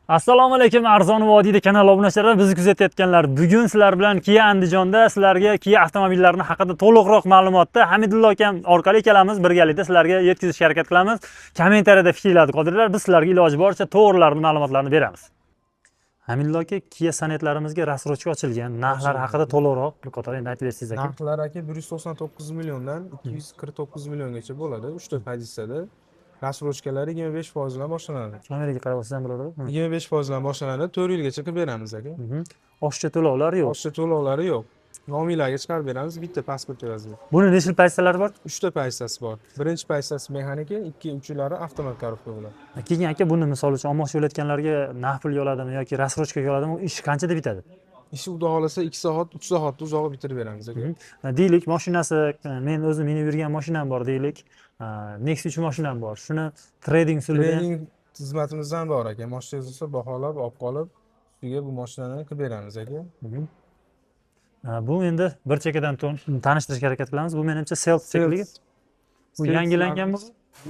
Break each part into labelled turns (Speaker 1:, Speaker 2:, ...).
Speaker 1: Assalomu alaykum Arzon vodiyda kanal obunachilar, bizni kuzatayotganlar. Bugun sizlar bilan Kia Andijonda sizlarga Kia avtomobillarini haqida to'liqroq ma'lumotni Hamidullo akam orqali kelamiz, birgalikda sizlarga yetkazishga harakat qilamiz. Kommentariyada fikringizni qoldiringlar, biz sizlarga iloji boricha to'g'rilarni ma'lumotlarni beramiz. Hamidullo aka, Kia Sonetlarimizga rassrochka ochilgan, narxlar haqida to'liqroq bir qator endi aytib bersangiz aka.
Speaker 2: Narxlar aka 199 milliondan 249 milliongacha bo'ladi. 3 ta pozitsiyada. Rassrochkalari 25% bilan boshlanadi.
Speaker 1: Kameraga qarab olsangiz ham bo'ladi.
Speaker 2: 25% bilan boshlanadi. 4 yilgacha qilib beramiz aka.
Speaker 1: Oshcha to'lovlar yo'q.
Speaker 2: Boshqa to'lovlari yo'q. Nomiylarga chiqarib beramiz, bitta pasport evaziga.
Speaker 1: Buni nechta pozitsiyalari bor?
Speaker 2: 3 ta pozitsiyasi bor. Birinchi pozitsiyasi mexanika, uchinchilari avtomat korobka bo'ladi.
Speaker 1: Keyin aka, buni misol uchun olmoqchi bo'layotganlarga naqd pulga oladimi yoki rassrochkaga oladimi? Ish qanchada bitadi?
Speaker 2: Ishi xudo xolasa 2 soat, 3 soatda uzoqqa bitirib beramiz aka.
Speaker 1: Deylik, mashinasi, men o'zim minib yurgan mashinam bor deylik. Nexus 3 mashinam bor. Shuni trading usulida
Speaker 2: Trening xizmatimizdan bor aka. Mashinangiz bo'lsa baholab, olib qolib, ustiga bu mashinani qilib beramiz aka.
Speaker 1: Bu endi bir chekkadan tanishtirishga harakat qilamiz. Bu menimcha self chekligi. Bu yangilanganmi?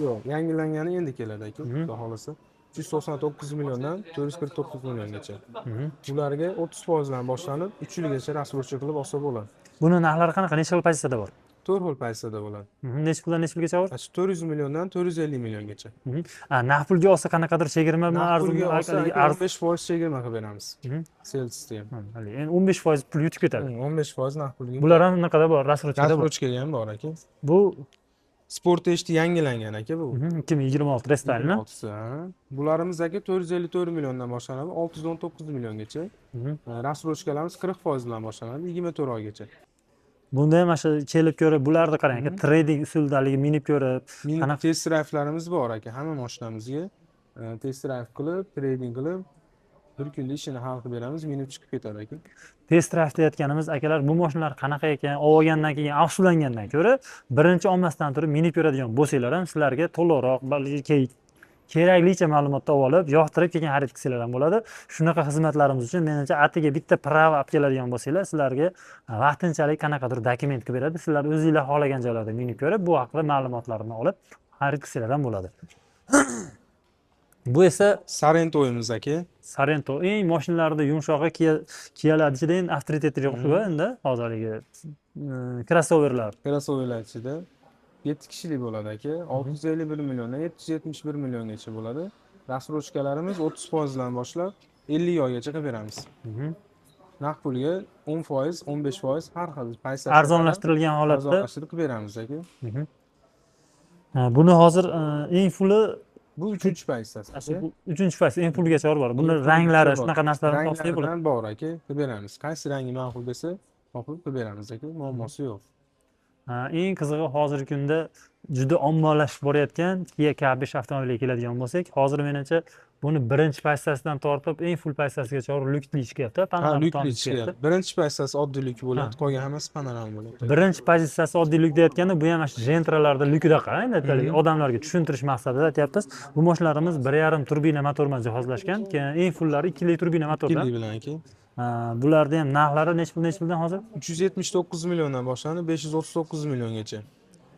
Speaker 2: Yo'q, yangilangani endi keladi aka. Xudo xolasa 399 milliondan 449 milliongacha. Ularga 30% bilan boshlanib, 3 yilgacha rassrochka qilib olsa bo'ladi.
Speaker 1: Buni narxlari qanaqa? Necha xil pozitsiyada bor?
Speaker 2: 4 xil pozitsiyada bo'ladi.
Speaker 1: Necha puldan necha pulgacha bor?
Speaker 2: 400 milliondan 450 milliongacha.
Speaker 1: Naqd pulga olsa qanaqadir chegirma bilan
Speaker 2: Pulga olsa
Speaker 1: arzon
Speaker 2: 15% chegirma qilib beramiz. Sales sistem.
Speaker 1: endi 15% pul yutib ketadi.
Speaker 2: 15% naqd pulga.
Speaker 1: Bular ham naqada bor, rassrochkada bor.
Speaker 2: Rassrochkaga ham bor aka.
Speaker 1: Bu
Speaker 2: Sport eshiti yangilangan aka bu.
Speaker 1: 2026 restoranmi?
Speaker 2: Bularimiz aka 454 milliondan boshlanadi, 619 milliongacha. Rassrochkalarimiz 40% bilan boshlanadi, 24 oygacha.
Speaker 1: Bunda ham mana kelib ko'rib, bularni qarang aka, trading usulidagi minib ko'rib,
Speaker 2: Qanaqa test drive'larimiz bor aka, hamma mashinamizga test drive qilib, trading qilib, bir kunda ishini hal qilib beramiz, minib chiqib ketadi aka.
Speaker 1: test drive deyotganimiz akalar, bu mashinalar qanaqa ekan, olgandan keyin afsuslangandan ko'ra, birinchi olmasdan turib minib ko'radigan bo'lsanglar ham sizlarga to'liqroq keraklicha ma'lumotni olib, yoqtirib keyin xarid qilsanglar ham bo'ladi. Shunaqa xizmatlarimiz uchun menimcha atiga bitta prava olib keladigan bo'lsanglar, sizlarga vaqtinchalik qanaqadir dokument qilib beradi. Sizlar o'zingizlar xohlagan joylarda minib ko'rib, bu haqida ma'lumotlarni olib, xarid qilsanglar ham bo'ladi. Bu esa
Speaker 2: Sarento'yimiz aka.
Speaker 1: Sorento eng mashinalarda yumshog'i Kialar ichida eng avtoritetli o'xshaydi endi hozirgi crossoverlar.
Speaker 2: Crossoverlar ichida 7 kishilik bo'ladi aka. 651 milliondan 771 milliongacha bo'ladi. Rassrochkalarimiz 30% bilan boshlab 50 oygacha qilib beramiz. Naqd pulga 10%, 15% har xil paysa
Speaker 1: Arzonlashtirilgan holatda
Speaker 2: arzonlashtirib qilib beramiz aka.
Speaker 1: Buni hozir eng puli
Speaker 2: Bu 3-chi pozitsiyasi.
Speaker 1: 3-chi fayz eng pulgacha bor. Buni ranglari, shunaqa narsalar topsa bo'ladi.
Speaker 2: Ranglar bor aka, qilib beramiz. Qaysi rangi ma'qul bo'lsa, topib qilib beramiz aka. Muammosi yo'q.
Speaker 1: Eng qizig'i hozirgi kunda juda ommalashib borayotgan Kia K5 avtomobiliga keladigan bo'lsak, hozir menimcha buni birinchi pozitsiyasidan tortib eng full pozitsiyasigacha lyukli chiqyapti.
Speaker 2: Lyukli chiqyapti. Birinchi pozitsiyasi oddiy lyuk bo'ladi, qolgan hammasi panoram bo'ladi.
Speaker 1: Birinchi pozitsiyasi oddiy lyuk deyotganda, bu ham mana Gentralarda lyukda qarang, odamlarga tushuntirish maqsadida aytyapmiz. Bu mashinalarimiz 1.5 turbina motor bilan jihozlashgan, keyin eng fullari 2 turbina motordan.
Speaker 2: 2 bilan aka.
Speaker 1: Bularda ham narxlari necha puldan hozir?
Speaker 2: 379 milliondan boshlanib 539 milliongacha.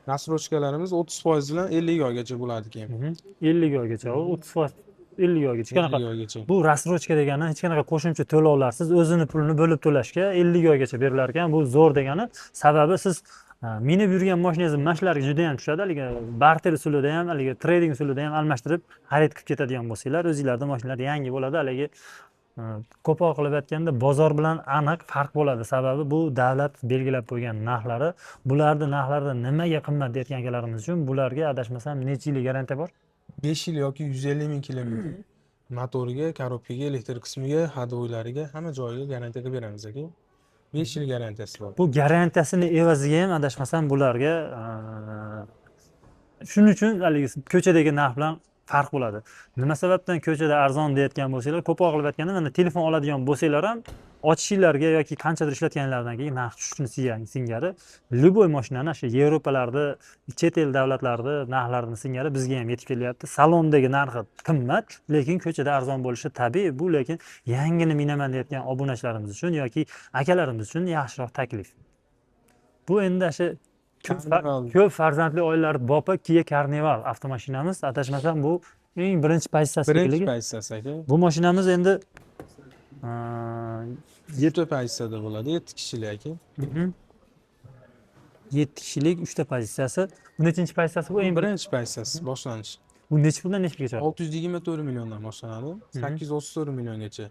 Speaker 2: Rassrochkalarimiz 30% bilan 50 oygacha bo'ladi keyin.
Speaker 1: 50 oygacha, 30% 50 oygacha. Qanaqa? Bu rassrochka degani hech qanaqa qo'shimcha to'lovlarsiz o'zini pulini bo'lib to'lashga 50 oygacha berilar ekan. Bu zo'r degani. Sababi siz minib yurgan mashinangizni mashlarga juda ham tushadi. Haligi barter usulida ham, haligi trading usulida ham almashtirib xarid qilib ketadigan bo'lsanglar, o'zingizlarda mashinalar yangi bo'ladi. Haligi ko'proq qilib aytganda bozor bilan aniq farq bo'ladi. Sababi bu davlat belgilab qo'ygan narxlari. Bularning narxlari nimaga qimmat deyotgan akalarimiz uchun bularga adashmasam necha yillik garantiya bor?
Speaker 2: 5 yil yoki 150 ming kilometr. Motoriga, korobkaga, elektr qismiga, hadoylariga hamma joyiga garantiya qilib beramiz aka. 5 yil garantiyasi bor.
Speaker 1: Bu garantiyasini evaziga ham adashmasam bularga shuning uchun haligi ko'chadagi narx bilan farq bo'ladi. Nima sababdan ko'chada arzon deyotgan bo'lsanglar, ko'proq qilib aytganda, mana telefon oladigan bo'lsanglar ham ochishinglarga yoki qanchadir ishlatganlardan keyin narx tushishini singari, любой mashinani shu Yevropalarda, chet el davlatlarida narxlarini singari bizga ham yetib kelyapti. Salondagi narxi qimmat, lekin ko'chada arzon bo'lishi tabiiy. Bu lekin yangini minaman deyotgan obunachilarimiz uchun yoki akalarimiz uchun yaxshiroq taklif. Bu endi shu ko'p farzandli oilalar bopa Kia Carnival avtomashinamiz. Adashmasam bu Eng birinchi pozitsiyasi
Speaker 2: Birinchi
Speaker 1: shekilli.
Speaker 2: pozitsiyasi aka.
Speaker 1: Bu mashinamiz endi
Speaker 2: 7 pozitsiyada bo'ladi, 7 kishilik aka.
Speaker 1: 7 kishilik 3 ta pozitsiyasi. Bu nechinchi pozitsiyasi bu?
Speaker 2: Bu
Speaker 1: Eng
Speaker 2: birinchi pozitsiyasi boshlanish.
Speaker 1: bu necha puldan necha pulgacha?
Speaker 2: 624 milliondan boshlanadi, 834 milliongacha.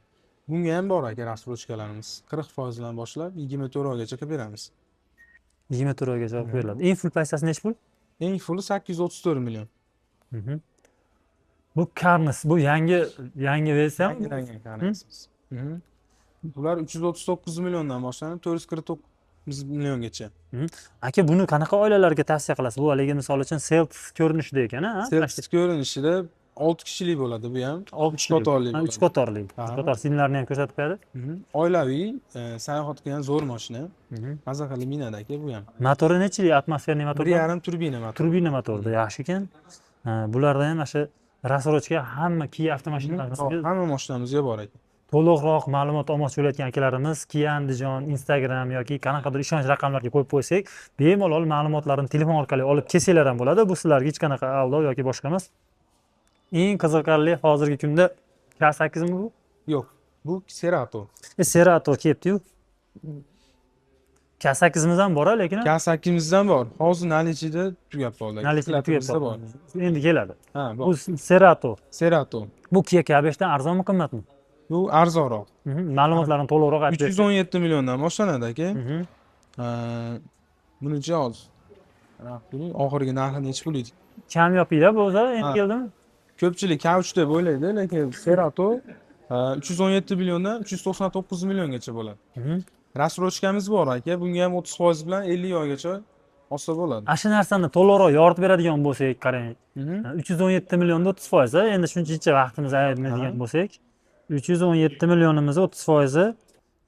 Speaker 2: Bunga ham bor aka rasrochkalarimiz. 40% dan boshlab 24 oygacha qilib beramiz.
Speaker 1: 24 oygacha olib beriladi. Eng full pozitsiyasi necha pul?
Speaker 2: Eng fulli 834 million.
Speaker 1: Bu Karnis, bu yangi versiya.
Speaker 2: Yangilangan kanalimiz. Bular 339 milliondan boshlanib 449 milliongacha.
Speaker 1: Aka, buni qanaqa oilalarga tavsiya qilasiz? Bu haligi misol uchun Celtis ko'rinishida ekan, ha?
Speaker 2: Servis ko'rinishida 6 kishilik bo'ladi bu ham. 3 qatorli.
Speaker 1: 3 qatorli. 3 qator simlarni ham ko'rsatib qo'yadi.
Speaker 2: Oilaviy sayohat qilgan zo'r mashina. Maza qilib minadi aka bu ham.
Speaker 1: Motori nechalik atmosferniy motor?
Speaker 2: 1.5 turbina motor.
Speaker 1: Turbina motorda yaxshi ekan. Bularda ham mana shu rasrochka hamma Kia avtomashinalarida
Speaker 2: Hamma mashinamizga bor ekan.
Speaker 1: to'liqroq ma'lumot olmoqchi bo'layotgan akalarimiz Kia Andijon, Instagram yoki qanaqadir ishonch raqamlariga qo'yib qo'ysak, bemalol ma'lumotlarni telefon orqali olib kelsanglar ham bo'ladi. Bu sizlarga hech qanaqa aldov yoki boshqa emas. Eng qiziqarli hozirgi kunda K8 mi bu?
Speaker 2: Yo'q, bu Cerato.
Speaker 1: Cerato kelibdi-yu. K8'imiz ham bor, lekin
Speaker 2: K8'imizdan bor. Hozir nalichida tugab qoldi.
Speaker 1: nalichida tugab
Speaker 2: bor.
Speaker 1: Endi keladi.
Speaker 2: Ha,
Speaker 1: Bu
Speaker 2: bor.
Speaker 1: Cerato.
Speaker 2: Cerato.
Speaker 1: Bu Kia K5 dan arzonmi, qimmatmi?
Speaker 2: Bu arzonroq.
Speaker 1: Ma'lumotlarni to'liqroq aytib bersangiz.
Speaker 2: 317 milliondan boshlanadi aka. Bunichi hozir. Buning oxirgi narxi necha pul edi?
Speaker 1: Kamyopida bo'lsa, endi keldimi?
Speaker 2: Ko'pchilik K3 deb o'ylaydi, lekin Cerato 317 milliondan 399 milliongacha bo'ladi. Rasrochkamiz bor aka, bunga ham 30% bilan 50 oygacha olsa bo'ladi.
Speaker 1: Ana shu narsani to'liqroq yoritib beradigan bo'lsak, qarang. 317 millionda 30%, endi shuncha vaqtimiz aytmaydigan bo'lsak, 317 millionimiz 30%,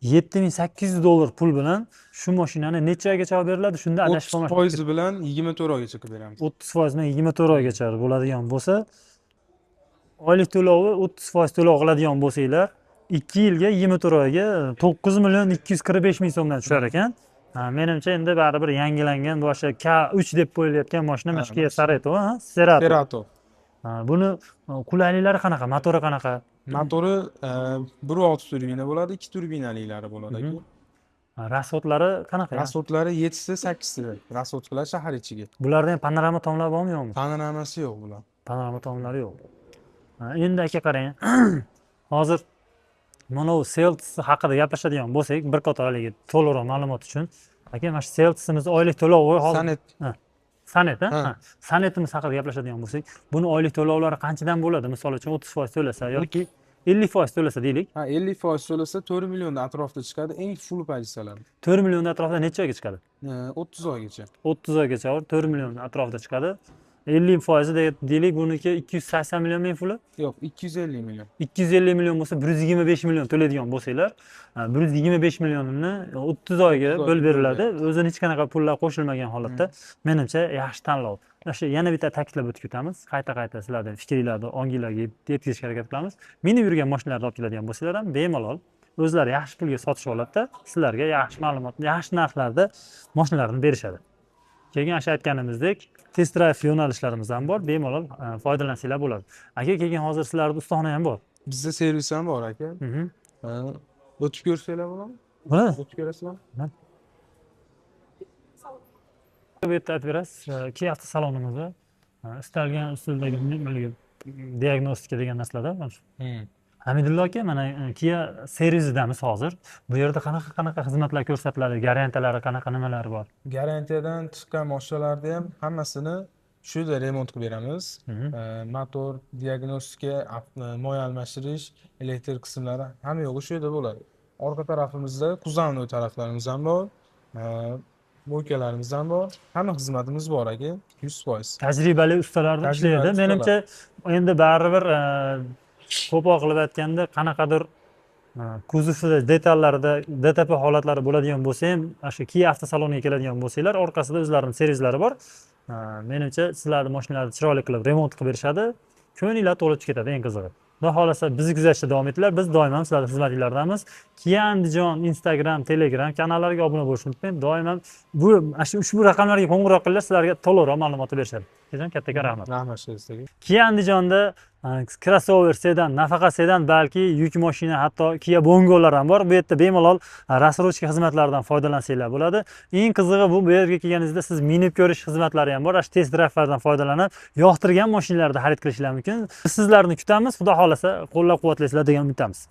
Speaker 1: $7800 pul bilan shu mashinani necha oygacha olib beriladi? Shunda adashib qolmasak.
Speaker 2: 30% bilan 24 oygacha qilib beramiz.
Speaker 1: 30% bilan 24 oygacha bo'ladigan bo'lsa, oylik to'lovi 30% to'lov qiladigan bo'lsanglar, 2 yilga 24 oyga 9.245.000 so'mdan tushar ekan. Menimcha endi baribir yangilangan boshqa K3 deb qo'yilayotgan mashina mana shu Kia Cerato, Cerato.
Speaker 2: Cerato.
Speaker 1: Buni qulayliklari qanaqa? Motori qanaqa?
Speaker 2: Motori 1.6 turbina bo'ladi, 2 turbinaliklari bo'ladi aka.
Speaker 1: Rasxodlari qanaqa?
Speaker 2: Rasxodlari 7 ta 8 ta rasxodlar shahar ichiga.
Speaker 1: Bularda ham panorama tomlar bormi, yo'qmi?
Speaker 2: Panoramasi yo'q bular.
Speaker 1: Panorama tomlari yo'q. Endi aka qarang. Hozir mana bu Celtis haqida gaplashadigan bo'lsak, bir qator haligi to'liqroq ma'lumot uchun, aka, mana shu Celtisimiz oylik to'lovi hozir Sanet, Sanetimiz haqida gaplashadigan bo'lsak, buni oylik to'lovlari qanchadan bo'ladi? Misol uchun 30% to'lasa yoki 50% to'lasa deylik.
Speaker 2: 50% to'lasa 4 milliondan atrofida chiqadi, eng full pozitsiyalar.
Speaker 1: 4 milliondan atrofida necha oyga chiqadi?
Speaker 2: 30 oygacha.
Speaker 1: 30 oygacha 4 milliondan atrofida chiqadi. 50% deylik, buniki 280 million men puli?
Speaker 2: Yo'q, 250 million.
Speaker 1: 250 million bo'lsa, 125 million to'laydigan bo'lsanglar, 125 millionini 30 oyga bo'lib beriladi. O'zining hech qanaqa pullar qo'shilmagan holatda, menimcha yaxshi tanlov. Yana bitta ta'kidlab o'tib ketamiz. Qayta sizlarning fikringlarni onginglarga yetkazishga harakat qilamiz. Minib yurgan mashinalarni olib keladigan bo'lsanglar ham bemalol o'zlari yaxshi pulga sotishib oladi-da, sizlarga yaxshi ma'lumot, yaxshi narxlarda mashinalarni berishadi. Keyin o'sha aytganimizdek, test drive yo'nalishlarimiz ham bor, bemalol foydalansanglar bo'ladi. Aka, keyin hozir sizlarda ustaxona ham bor.
Speaker 2: Bizda servis ham bor aka. O'tib ko'rsanglar bo'ladimi?
Speaker 1: Bo'ladi.
Speaker 2: O'tib ko'rasizlarmi?
Speaker 1: Bu yerda aytib berasiz, Kia avtosalonimizda istalgan usuldagi diagnostika degan narsalarda mana shu. Hamidullo aka, mana Kia servisidamiz hozir. Bu yerda qanaqa xizmatlar ko'rsatiladi? Garantiyalari qanaqa, nimalari bor?
Speaker 2: Garantiyadan chiqqan mashinalarni ham hammasini shu yerda remont qilib beramiz. Motor, diagnostika, moy almashtirish, elektr qismlari hamma yo'g'i shu yerda bo'ladi. Orqa tarafimizda kuzovnoy taraflarimiz ham bor. Mo'ykalarimiz ham bor. Hamma xizmatimiz bor aka, 100%.
Speaker 1: Tajribali ustalar ishlaydi. Menimcha endi baribir ko'proq qilib aytganda qanaqadir kuzovda detallarda DTP holatlari bo'ladigan bo'lsa ham, shu Kia avtosaloniga keladigan bo'lsanglar, orqasida o'zlarining servislari bor. Menimcha sizlarning mashinalarni chiroyli qilib remont qilib berishadi. Ko'ngillar to'lib ketadi, eng qizig'i. Xudo xolasa bizni kuzatishda davom etinglar. Biz doim ham sizlarning xizmatinglardamiz. Kia Andijon Instagram, Telegram kanallariga obuna bo'lishni unutmang. Doim ham ushbu raqamlarga qo'ng'iroq qilinglar, sizlarga to'liqroq ma'lumot berishadi. Akazjon kattaga rahmat.
Speaker 2: Rahmat sizga.
Speaker 1: Kia Andijonda crossover sedan, nafaqat sedan, balki yuk mashina, hatto Kia Bongolar ham bor. Bu yerda bemalol rassrochka xizmatlaridan foydalansanglar bo'ladi. Eng qizig'i bu yerga kelganingizda siz minib ko'rish xizmatlari ham bor. Test drive'lardan foydalanib, yoqtirgan mashinalarda xarid qilishlar mumkin. Biz sizlarni kutamiz. Xudo xolasa qo'llab-quvvatlaysizlar degan umidamiz.